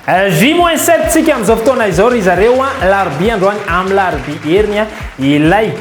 J-7 tsika amin'izao fotoana izao ry zareo larobia androany amin'ny larobia heriny ilay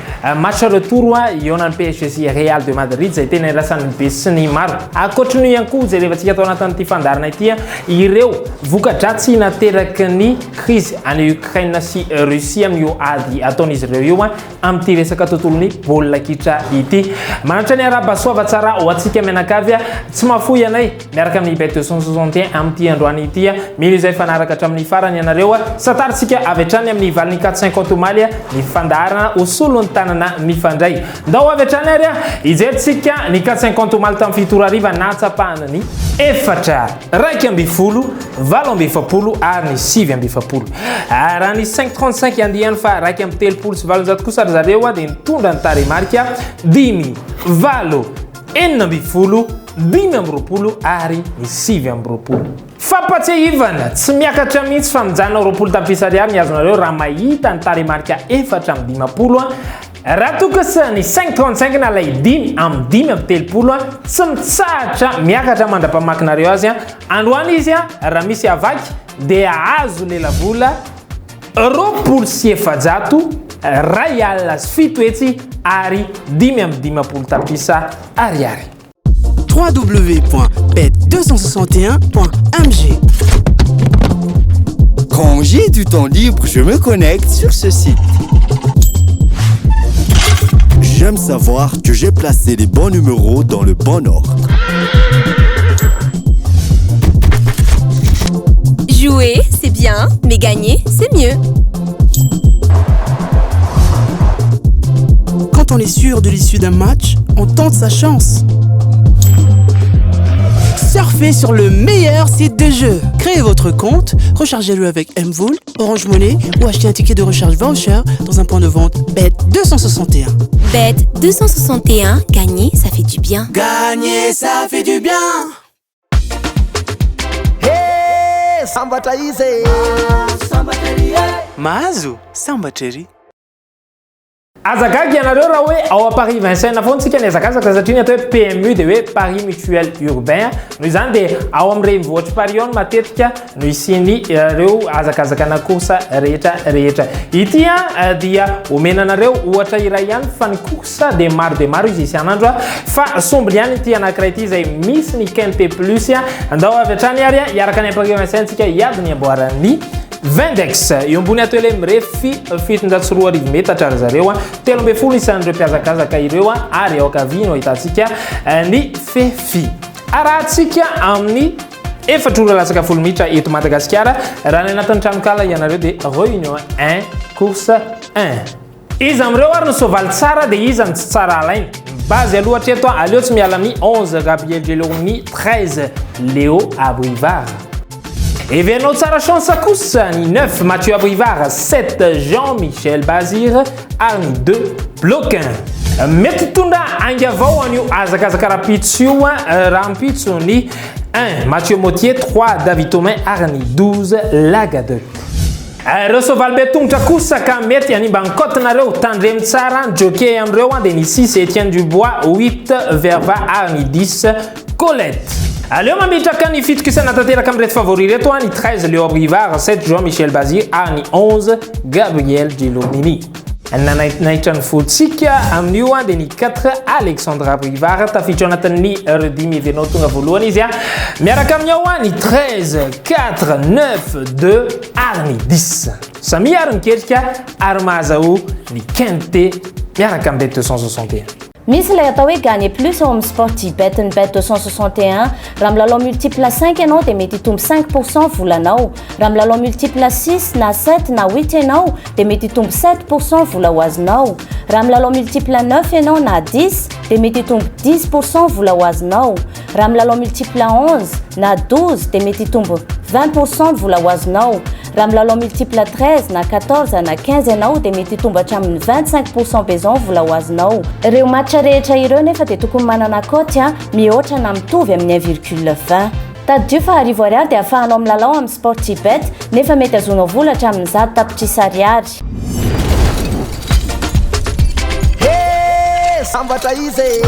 match retour ionan'ny PSG Real de Madrid zay tena irasan'ny be sy ny maro. Ankoatran'io ihany koa zay rehefa tsika atao anatin'ity fandarana ity ireo voka-dratsy nateraky ny crise any Ukraine sy Russie amin'io ady ataon'izy ireo io amin'ity resaka tontolon'ny baolina kitra ity. Manatra ny arabasoava tsara ho antsika menakavy tsy mafoy anay miaraka amin'ny Bet 261 amin'ity androany ity mila izay fanaraka hatramin'ny farany ianareo sataritsika avy hatrany amin'ny valiny 450 maly ny fandaharana ho solon'ny tanana mifandray. Ndao avy hatrany ary ijeritsika ny 450 maly tamin'ny fitoro ariva natsapahana ny efatra raiky amby folo valo amby efapolo ary ny sivy amby efapolo. Raha ny 535 andihany fa raiky amby telopolo sy valonjato kosa ry zareo dia nitondra ny taremarika dimy valo enina amby folo dimy amby roapolo ary ny sivy amby roapolo. Fampatsiahivana tsy miakatra mihitsy fa mijanona roapolo tapisariary ny azonareo raha mahita ny taremarika efatra amby dimapolo raha tokasa ny 535 na lay dimy amby dimy amby telopolo tsy mitsahatra miakatra mandrapamakinareo azy androany izy raha misy avaky dia azo lelavola roapolo sy efajato ray alina sy fito hetsy ary dimy amby dimapolo tapisa ariary. www.bet261.mg. Quand j'ai du temps libre, je me connecte sur ce site. J'aime savoir que j'ai placé les bons numéros dans le bon ordre. Jouer, c'est bien, mais gagner, c'est mieux. Quand on est sûr de l'issue d'un match, on tente sa chance. Surfez sur le meilleur site de jeu. Créez votre compte, rechargez-le avec Mvool, Orange Money ou achetez un ticket de recharge voucher dans un point de vente Bet261. Bet261, gagner, ça fait du bien. Gagner, ça fait du bien. Hey, samba trahissé. Mahazo, samba chéri. Azagagy ianareo raha hoe ao Paris Vincennes foana tsika ny azakazaka satria ny atao hoe PMU dia hoe Paris Mutuel Urbain noho izany dia ao amin'ny renivohitra Paris ao no matetika no isiany ireo azakazaka na kosa rehetra. Ity dia omenanareo ohatra iray ihany fa ny kosa dia maro izy isan'andro fa sombiny ihany ity anankiray ity izay misy ny Quinte Plus andao avy hatrany ary iaraka ny Paris Vincennes tsika iady ny amboarany Vendex eo ambony ato ele mirefy fitonjato sy roa arivo metatra ry zareo telo amby folo isan'ireo mpiazakazaka ireo ary ao ankavia no ahitantsika ny fefy arahantsika amin'ny efatra ora lasaka folo minitra eto Madagasikara raha ny anatin'ny tranokala ianareo dia réunion 1 course 1 izy amin'ireo ary no soavaly tsara dia izy ny tsy tsara alainy base aloha hatreto aleo tsy miala amin'ny 11 Gabriel Geloni 13 Léo Abrivard. Et venons tsara chance kosa ny 9 Mathieu Abrivard, 7 Jean-Michel Bazir ary 2 Bloquin. Mety tondra angavao an'io azakazaka rapitso io raha mipitso ny 1 Mathieu Motier, 3 David Thomain ary ny 12 Lagadeux. Ireo soavaly be tongotra kosa ka mety animba ny kotinareo tandremy tsara ny jockey am'ireo dia ny 6 Etienne Dubois, 8 Verva ary ny 10 Colette. Aleo mametraka ny fitokisana tanteraka amin'ny reto favori reto ny 13 Léo Abrivard, 7 Jean-Michel Bazir ary ny 11 Gabriel Gelomini. Nanaitra ny folontsika amin'io dia ny 4 Alexandre Abrivard tafiditra anatin'ny redimy evenao tonga voalohany izy miaraka amin'ny ao ny 13 4 9 2 ary ny 10 samy ary miketrika ary mahazao ny Quinte miaraka amin'ny Bet 261. Misy ilay atao hoe gagner plus ao amin'ny Sportybet ny Bet 261 raha milalao multiple 5 ianao dia mety hitombo 5% volanao, raha milalao multiple 6 na 7 na 8 ianao dia mety hitombo 7% vola ho azonao, raha milalao multiple 9 ianao na 10 dia mety hitombo 10% vola ho azonao, raha milalao multiple 11 na 12 dia mety hitombo 20% vola ho azonao, raha milalao multiple 13 na 14 na 15 ianao dia mety hitombo hatramin'ny 25% bezon vola ho azonao. Ireo match rehetra ireo nefa dia tokony manana koty mihoatra na mitovy amin'ny 1,20. Taddio fa arivo ariary dia ahafahanao milalao amin'ny Sportybet nefa mety azonao vola hatramin'ny 10 tapitrisa ariary. Hey, samba trahissé.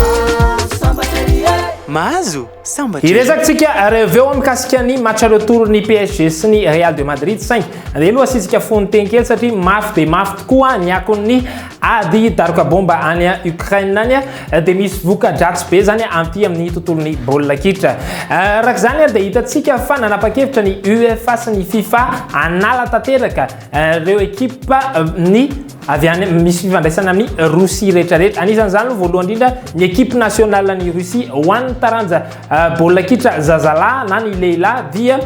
mahazo sambatra iresakantsika reveo mikasika ny match retour ny PSG sy ny Real de Madrid 5 andeha aloha asitsika fonoteny kely satria mafy de mafy tokoa ny akon'ny ady daroka bomba any Ukraine any de misy voka-dratsy be zany ampy amin'ny tontolon'ny baolina kitra araka zany de hitantsika fa nanapa-kevitra ny UEFA sy ny FIFA anala tanteraka reo ekipa ny avy any misy fifandraisana amin'ny Russie rehetrarehetra anisan'izany voalohany indrindra ny ekipe nationale ny Russie hoan'ny taranja baolina kitra zazalahy na ny lehilahy dia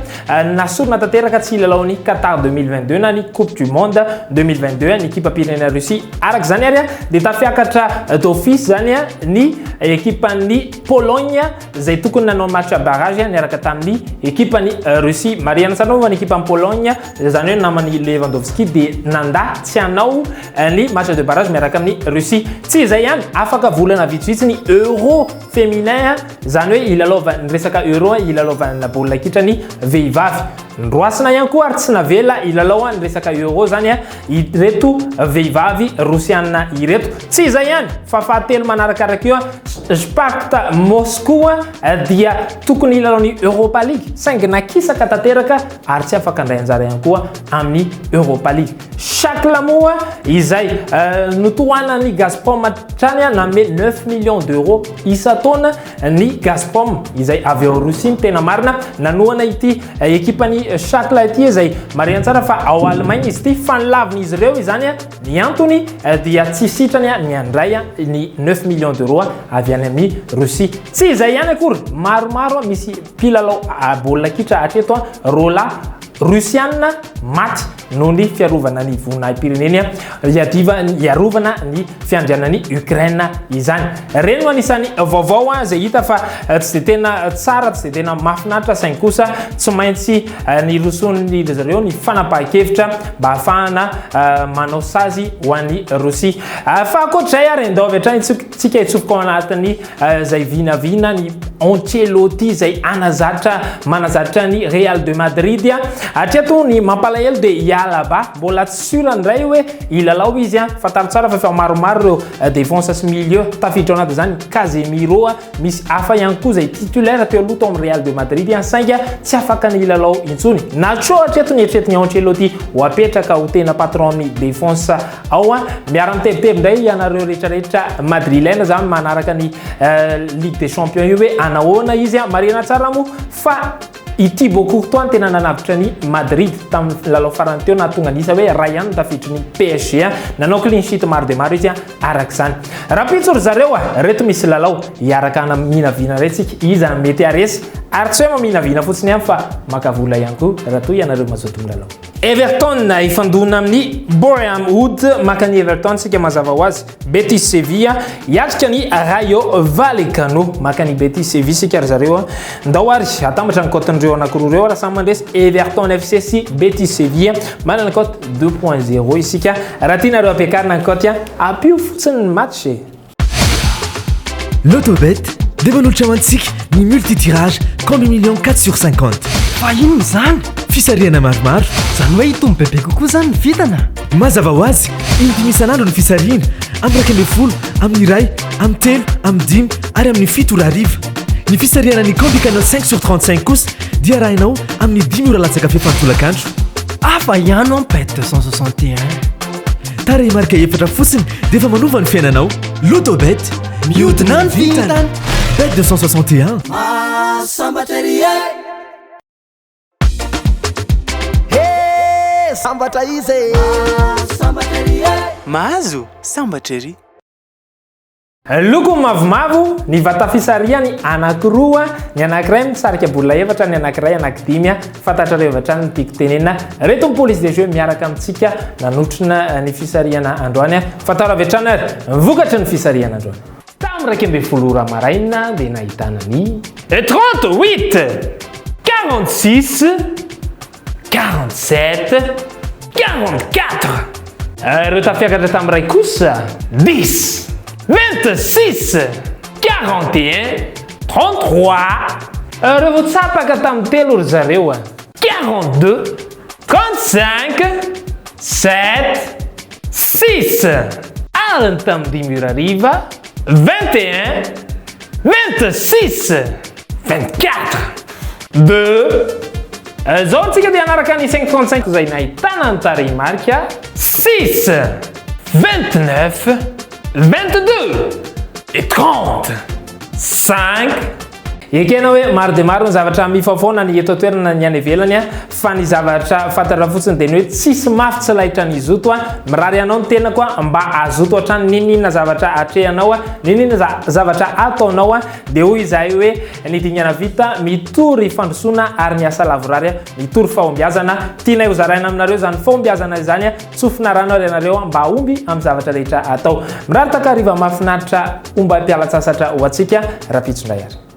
nasorona tanteraka tsy ilalaon'ny Qatar 2022 na ny Coupe du Monde 2022 ny ekipa pirenena Russie araka zany ary de tafiakatra d'office zany ny ekipan'ny Pologne zay tokony nanao match barrage niaraka tamin'ny ekipan'ny Russie Mariana Sanova ny ekipan'ny Pologne zany hoe namany Lewandowski de nanda tsy hanao ny match de barrage miaraka amin'ny Russie tsy izay ihany afaka volana vitsivitsy ny Euro féminin zany hoe ilalova ny resaka Euro ilalova na baolina kitra ny vehivavy ndroasina ihany koa ary tsy navela ilalao ny resaka Euro zany ireto vehivavy Rosiana ireto tsy izay ihany fa fahatelo manarakaraka eo Spartak Moscou dia tokony ilalaon'ny Europa League saingy nakisaka tanteraka ary tsy afaka andray anjara ihany koa amin'ny Europa League Shakhtar moa izay notohanany Gazprom trany nanome 9 millions d'euros isa-taona ny Gazprom izay avy ao Russie tena marina nanohana ity ekipan'ny Shakhtar ity izay marina tsara fa ao Allemagne izy ity fanilavin'izy ireo izany ny antony dia tsy sitrany ny andray ny 9 millions d'euros avy any amin'ny Russie tsy izay ihany akory maromaro misy mpilalao baolina kitra hatreto rola Russiana maty noho ny fiarovana ny vonahim-pirenena iarovana ny fiandrianan'ny Ukraine izany reny no anisan'ny vaovao zay hita fa tsy de tena tsara tsy de tena mahafinaritra saingy kosa tsy maintsy ny roson'ny zareo ny fanapahan-kevitra mba ahafahana manao sazy ho an'ny Russie fa akoatr'izay ary andao avy hatrany tsika hitsofoka ao anatin'ny zay vinavina ny Ancelotti zay manazatra ny Real de Madrid hatreto ny mampalahelo de ialaba mbola tsy sura ndray hoe ilalao izy fataro tsara fa maromaro reo défense sy milieu tafiditra anaty zany Casemiro misy hafa ihany koa zay titulaire teo aloha tao amin'ny Real de Madrid saingy tsy afaka ny ilalao intsony nacho hatreto ny eritreretiny Ancelotti ho apetraka ho tena patron ny défense ao miara-mitebiteby ndray ianareo rehetrarehetra madrilène zany manaraka ny Ligue des Champions io hoe anahoana izy marina tsara mo fa ity Courtois tena nanavitra ny Madrid tamin'ny lalao farany teo na tonga nisa hoe ray ihany tafiditra ny PSG nanao clean sheet maro de maro izy araka zany rapitsoro zareo reto misy lalao iaraka na minavina retsika iza mety aresy ary tsy hoe maminavina fotsiny ihany fa makavola ihany koa raha toy ianareo mazoto milalao Everton ifandona amin'ny Bournemouth makany Everton sika mazava ho azy Betis Sevilla iatrika ny Rayo Vallecano makany Betis Sevilla sika ary zareo ndao ary atambatra ny kotindreo anankiroa reo raha samy mandresy Everton FC sy Betis Sevilla manana cote 2.0 isika raha tianareo ampiakarina ny cote apio fotsiny ny match L'autobet dia manolotra mantsika ny multitirage comme 1,4/50 fa inona zany fisariana maromaro zany hoe hitombo bebe kokoa zany ny vitana mazava ho azy indimy isan'andro ny fisariana amin'ny 110 amin'ny iray amin'ny telo amin'ny dimy ary amin'ny fito ora hariva ny fisariana ny Combi Canal 5/35 kosa dia arahinao amin'ny 10 ora latsaka fefantolakandro afa ihany en bet 261 tara marika efatra fotsiny dia efa manova ny fiainanao L'autobet mihodina ny vitana bet 261 sambatra izy mahazo sambatra ery loko mavomavo ny vata fisariany anankiroa ny anankiray misarika bola efatra ny anankiray anankidimy fantatrareo evatra ny tiako tenena reto ny police de jeu miaraka amintsika nanotrina ny fisariana androany fataro avy hatrany ary vokatra ny fisariana androany tamin'ny raika amby folo ora maraina dia nahitana ny 38 46 47 44 ireo tafiakatra tamin'ny ray kosa 10 26 41 33 ireo voatsapaka tamin'ny telo ry zareo 42 35 7 6 ary ny tamin'ny 10 ora hariva 21 26 24 2 zao antsika dia anaraka ny 535 zay nahitana ny tarehimarika 6 29 22 et 30 5 ekena hoe maro dia maro ny zavatra mifafoana ny eto toerana ny any ivelany fa ny zavatra fantatra fotsiny dia ny hoe tsisy mafy tsy lahitra ny izoto mirary anao ny tena koa mba azoto hatrany ninina zavatra atrehanao ninina zavatra ataonao dia hoy izahay hoe ny dingana vita mitory fandrosoana ary ny asa lavorary mitory fahombiazana tianay ho zaraina aminareo zany fahombiazana izany tsofina rano ary ianareo mba omby amin'ny zavatra rehetra atao mirary takariva mahafinaritra omba mpialatsasatra ho antsika rapitsondray ary